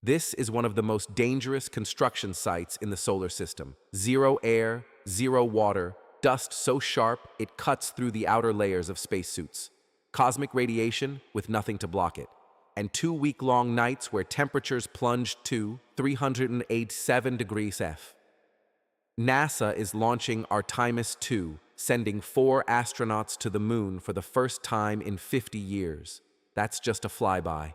This is one of the most dangerous construction sites in the solar system. Zero air, zero water, dust so sharp it cuts through the outer layers of spacesuits. Cosmic radiation with nothing to block it. And 2-week-long nights where temperatures plunged to 387 degrees F. NASA is launching Artemis II, sending 4 astronauts to the moon for the first time in 50 years. That's just a flyby.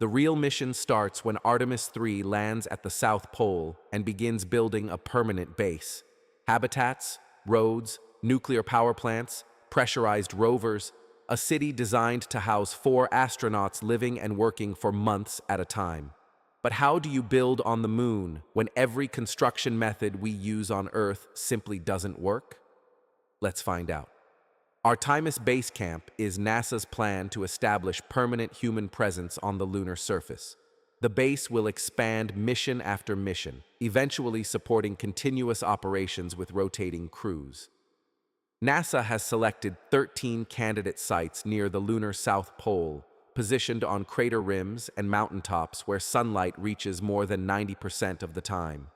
The real mission starts when Artemis III lands at the South Pole and begins building a permanent base. Habitats, roads, nuclear power plants, pressurized rovers, a city designed to house 4 astronauts living and working for months at a time. But how do you build on the moon when every construction method we use on Earth simply doesn't work? Let's find out. Artemis Base Camp is NASA's plan to establish permanent human presence on the lunar surface. The base will expand mission after mission, eventually supporting continuous operations with rotating crews. NASA has selected 13 candidate sites near the lunar South Pole, positioned on crater rims and mountaintops where sunlight reaches more than 90% of the time.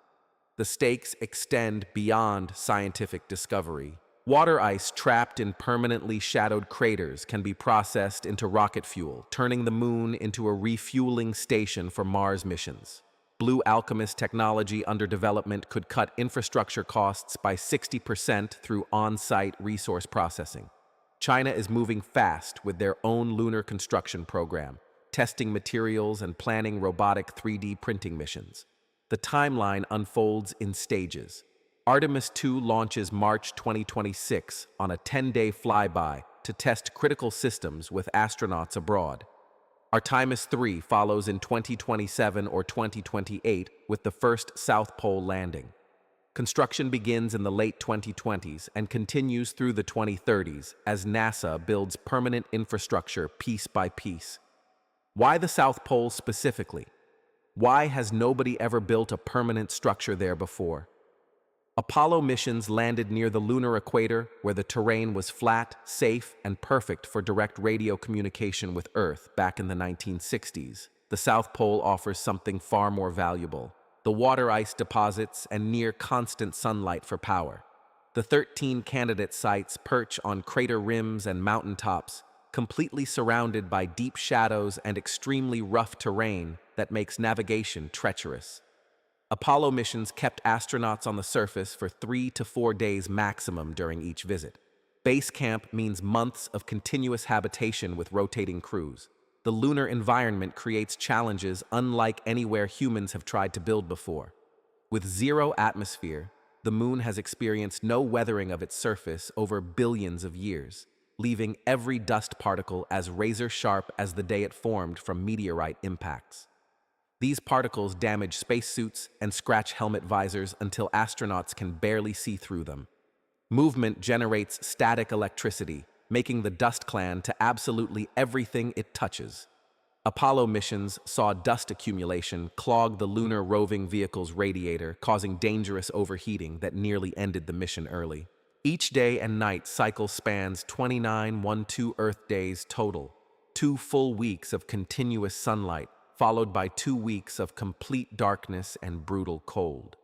The stakes extend beyond scientific discovery. Water ice trapped in permanently shadowed craters can be processed into rocket fuel, turning the moon into a refueling station for Mars missions. Blue Alchemist technology under development could cut infrastructure costs by 60% through on-site resource processing. China is moving fast with their own lunar construction program, testing materials and planning robotic 3D printing missions. The timeline unfolds in stages. Artemis II launches March 2026 on a 10-day flyby to test critical systems with astronauts abroad. Artemis III follows in 2027 or 2028 with the first South Pole landing. Construction begins in the late 2020s and continues through the 2030s as NASA builds permanent infrastructure piece by piece. Why the South Pole specifically? Why has nobody ever built a permanent structure there before? Apollo missions landed near the lunar equator where the terrain was flat, safe, and perfect for direct radio communication with Earth back in the 1960s. The South Pole offers something far more valuable: the water ice deposits and near-constant sunlight for power. The 13 candidate sites perch on crater rims and mountaintops, completely surrounded by deep shadows and extremely rough terrain that makes navigation treacherous. Apollo missions kept astronauts on the surface for 3 to 4 days maximum during each visit. Base camp means months of continuous habitation with rotating crews. The lunar environment creates challenges unlike anywhere humans have tried to build before. With zero atmosphere, the moon has experienced no weathering of its surface over billions of years, leaving every dust particle as razor-sharp as the day it formed from meteorite impacts. These particles damage spacesuits and scratch helmet visors until astronauts can barely see through them. Movement generates static electricity, making the dust clan to absolutely everything it touches. Apollo missions saw dust accumulation clog the lunar roving vehicle's radiator, causing dangerous overheating that nearly ended the mission early. Each day and night cycle spans 29 Earth days total, 2 full weeks of continuous sunlight, followed by 2 weeks of complete darkness and brutal cold.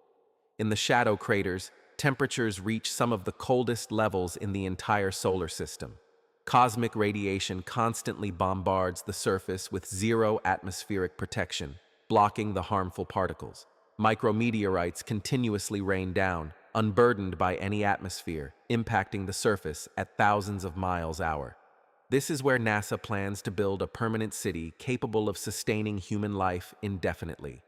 In the shadow craters, temperatures reach some of the coldest levels in the entire solar system. Cosmic radiation constantly bombards the surface with zero atmospheric protection, blocking the harmful particles. Micrometeorites continuously rain down, unburdened by any atmosphere, impacting the surface at thousands of miles an hour. This is where NASA plans to build a permanent city capable of sustaining human life indefinitely.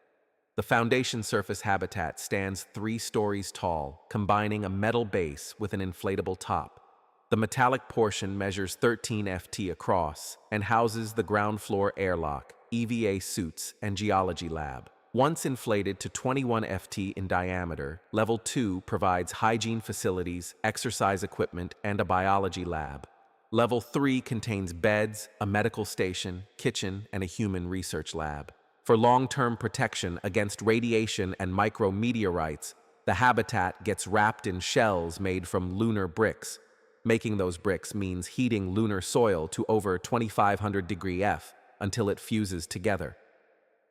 The foundation surface habitat stands 3 stories tall, combining a metal base with an inflatable top. The metallic portion measures 13 ft across and houses the ground floor airlock, EVA suits, and geology lab. Once inflated to 21 ft in diameter, Level 2 provides hygiene facilities, exercise equipment, and a biology lab. Level 3 contains beds, a medical station, kitchen, and a human research lab. For long-term protection against radiation and micrometeorites, the habitat gets wrapped in shells made from lunar bricks. Making those bricks means heating lunar soil to over 2500 degrees F until it fuses together.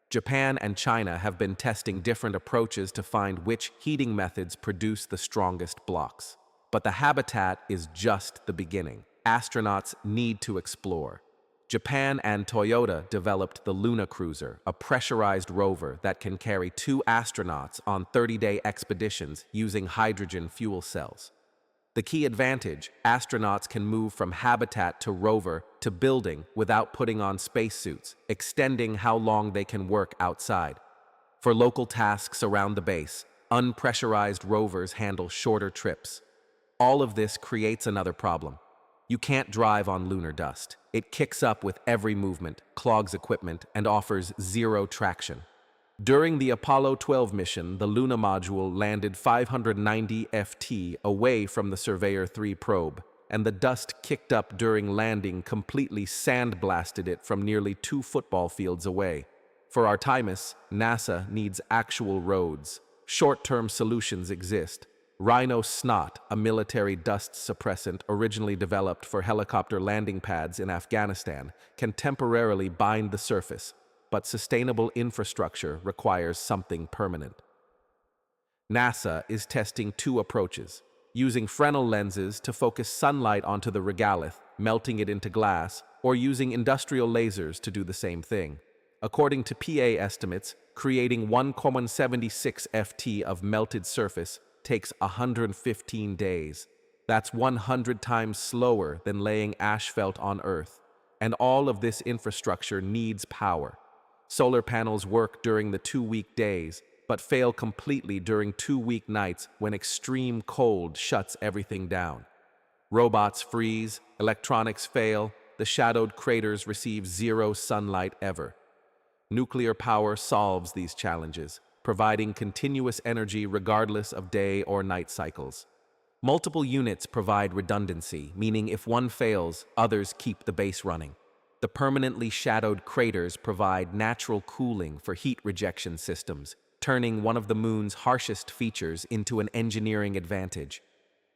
Japan and China have been testing different approaches to find which heating methods produce the strongest blocks. But the habitat is just the beginning. Astronauts need to explore. Japan and Toyota developed the Lunar cruiser, a pressurized rover that can carry 2 astronauts on 30-day expeditions using hydrogen fuel cells. The key advantage: astronauts can move from habitat to rover to building without putting on spacesuits, extending how long they can work outside. For local tasks around the base, unpressurized rovers handle shorter trips. All of this creates another problem. You can't drive on lunar dust. It kicks up with every movement, clogs equipment, and offers zero traction. During the Apollo 12 mission, the Lunar module landed 590 ft away from the Surveyor 3 probe, and the dust kicked up during landing completely sandblasted it from nearly 2 football fields away. For Artemis, NASA needs actual roads. Short-term solutions exist. Rhino snot, a military dust suppressant originally developed for helicopter landing pads in Afghanistan, can temporarily bind the surface, but sustainable infrastructure requires something permanent. NASA is testing 2 approaches, using Fresnel lenses to focus sunlight onto the regolith, melting it into glass, or using industrial lasers to do the same thing. According to PA estimates, creating 1,76 ft of melted surface takes 115 days. That's 100 times slower than laying asphalt on Earth. And all of this infrastructure needs power. Solar panels work during the 2-week days, but fail completely during 2-week nights when extreme cold shuts everything down. Robots freeze, electronics fail, the shadowed craters receive zero sunlight ever. Nuclear power solves these challenges, providing continuous energy regardless of day or night cycles. Multiple units provide redundancy, meaning if one fails, others keep the base running. The permanently shadowed craters provide natural cooling for heat rejection systems, turning one of the moon's harshest features into an engineering advantage.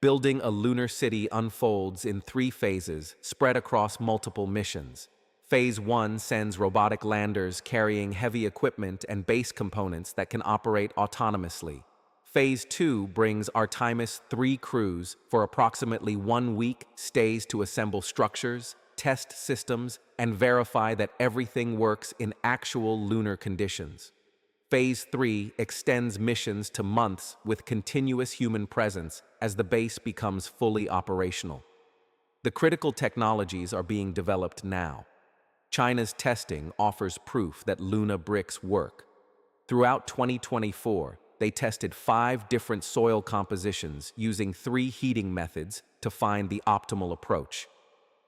Building a lunar city unfolds in 3 phases, spread across multiple missions. Phase 1 sends robotic landers carrying heavy equipment and base components that can operate autonomously. Phase 2 brings Artemis III crews for approximately 1 week, stays to assemble structures, test systems, and verify that everything works in actual lunar conditions. Phase 3 extends missions to months with continuous human presence as the base becomes fully operational. The critical technologies are being developed now. China's testing offers proof that Lunar bricks work. Throughout 2024, they tested 5 different soil compositions using 3 heating methods to find the optimal approach.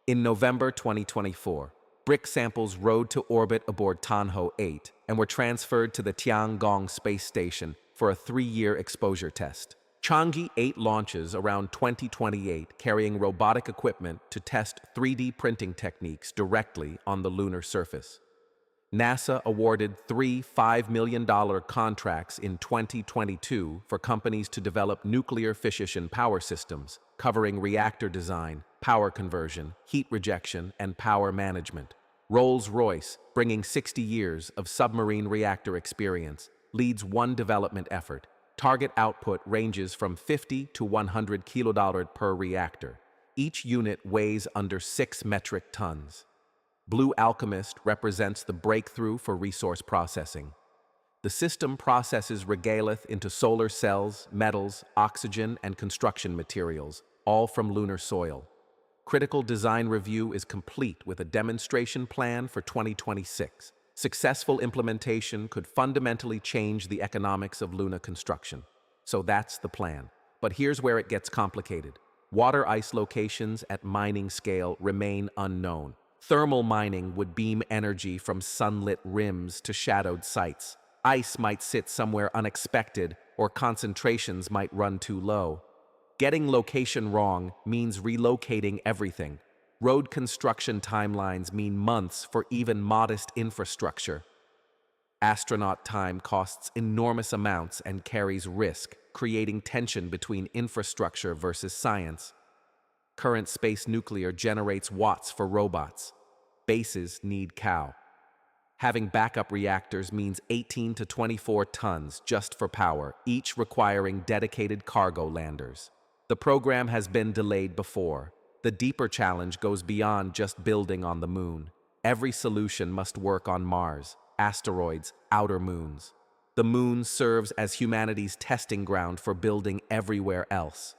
In November 2024, brick samples rode to orbit aboard Tianhe 8 and were transferred to the Tiangong space station for a 3-year exposure test. Chang'e 8 launches around 2028, carrying robotic equipment to test 3D printing techniques directly on the lunar surface. NASA awarded 3 $5 million contracts in 2022 for companies to develop nuclear fission power systems, covering reactor design, power conversion, heat rejection, and power management. Rolls-Royce, bringing 60 years of submarine reactor experience, leads one development effort. Target output ranges from 50 to 100 kilodollar per reactor. Each unit weighs under 6 metric tons. Blue Alchemist represents the breakthrough for resource processing. The system processes regolith into solar cells, metals, oxygen, and construction materials, all from lunar soil. Critical design review is complete with a demonstration plan for 2026. Successful implementation could fundamentally change the economics of lunar construction. So that's the plan. But here's where it gets complicated. Water ice locations at mining scale remain unknown. Thermal mining would beam energy from sunlit rims to shadowed sites. Ice might sit somewhere unexpected, or concentrations might run too low. Getting location wrong means relocating everything. Road construction timelines mean months for even modest infrastructure. Astronaut time costs enormous amounts and carries risk, creating tension between infrastructure versus science. Current space nuclear generates watts for robots. Bases need cow. Having backup reactors means 18 to 24 tons just for power, each requiring dedicated cargo landers. The program has been delayed before. The deeper challenge goes beyond just building on the moon. Every solution must work on Mars, asteroids, outer moons. The moon serves as humanity's testing ground for building everywhere else.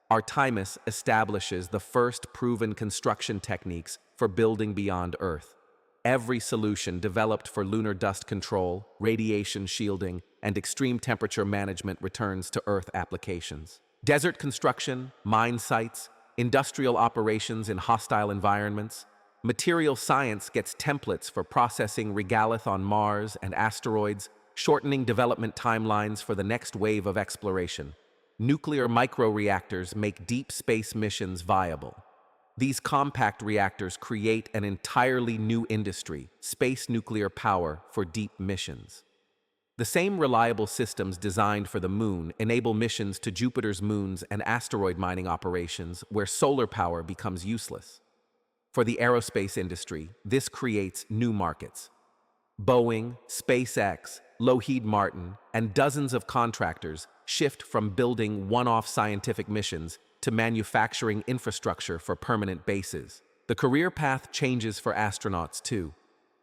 Artemis establishes the first proven construction techniques for building beyond Earth. Every solution developed for lunar dust control, radiation shielding, and extreme temperature management returns to Earth applications. Desert construction, mine sites, industrial operations in hostile environments. Material science gets templates for processing regolith on Mars and asteroids, shortening development timelines for the next wave of exploration. Nuclear microreactors make deep space missions viable. These compact reactors create an entirely new industry, space nuclear power for deep missions. The same reliable systems designed for the moon enable missions to Jupiter's moons and asteroid mining operations where solar power becomes useless. For the aerospace industry, this creates new markets. Boeing, SpaceX, Lockheed Martin, and dozens of contractors shift from building one-off scientific missions to manufacturing infrastructure for permanent bases. The career path changes for astronauts too.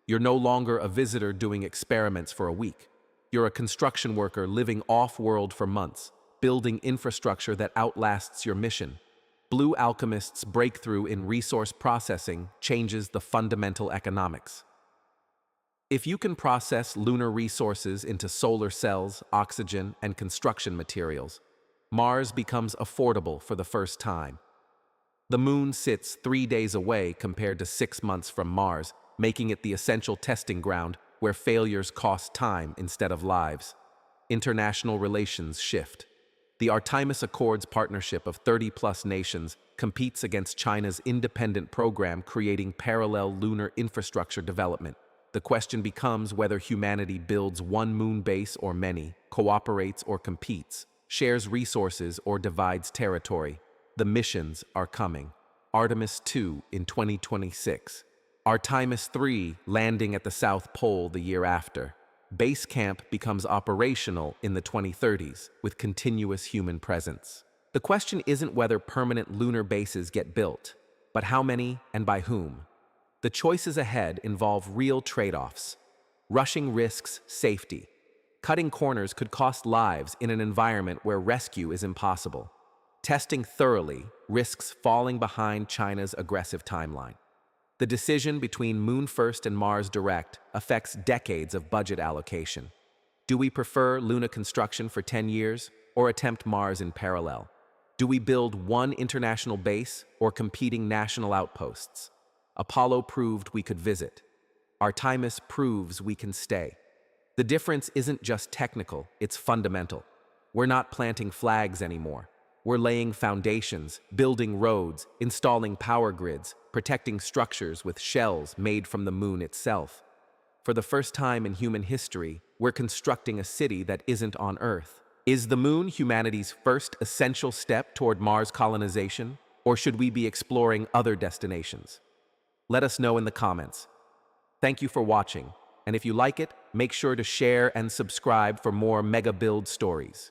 You're no longer a visitor doing experiments for a week. You're a construction worker living off-world for months, building infrastructure that outlasts your mission. Blue Alchemist's breakthrough in resource processing changes the fundamental economics. If you can process lunar resources into solar cells, oxygen, and construction materials, Mars becomes affordable for the first time. The moon sits 3 days away compared to 6 months from Mars, making it the essential testing ground where failures cost time instead of lives. International relations shift. The Artemis Accords partnership of 30-plus nations competes against China's independent program creating parallel lunar infrastructure development. The question becomes whether humanity builds one moon base or many, cooperates or competes, shares resources or divides territory. The missions are coming. Artemis II in 2026. Artemis III landing at the South Pole the year after. Base Camp becomes operational in the 2030s with continuous human presence. The question isn't whether permanent lunar bases get built, but how many and by whom. The choices ahead involve real trade-offs. Rushing risks safety. Cutting corners could cost lives in an environment where rescue is impossible. Testing thoroughly risks falling behind China's aggressive timeline. The decision between Moon First and Mars Direct affects decades of budget allocation. Do we prefer lunar construction for 10 years or attempt Mars in parallel? Do we build one international base or competing national outposts? Apollo proved we could visit. Artemis proves we can stay. The difference isn't just technical, it's fundamental. We're not planting flags anymore. We're laying foundations, building roads, installing power grids, protecting structures with shells made from the moon itself. For the first time in human history, we're constructing a city that isn't on Earth. Is the moon humanity's first essential step toward Mars colonization, or should we be exploring other destinations? Let us know in the comments. Thank you for watching, and if you like it, make sure to share and subscribe for more mega build stories.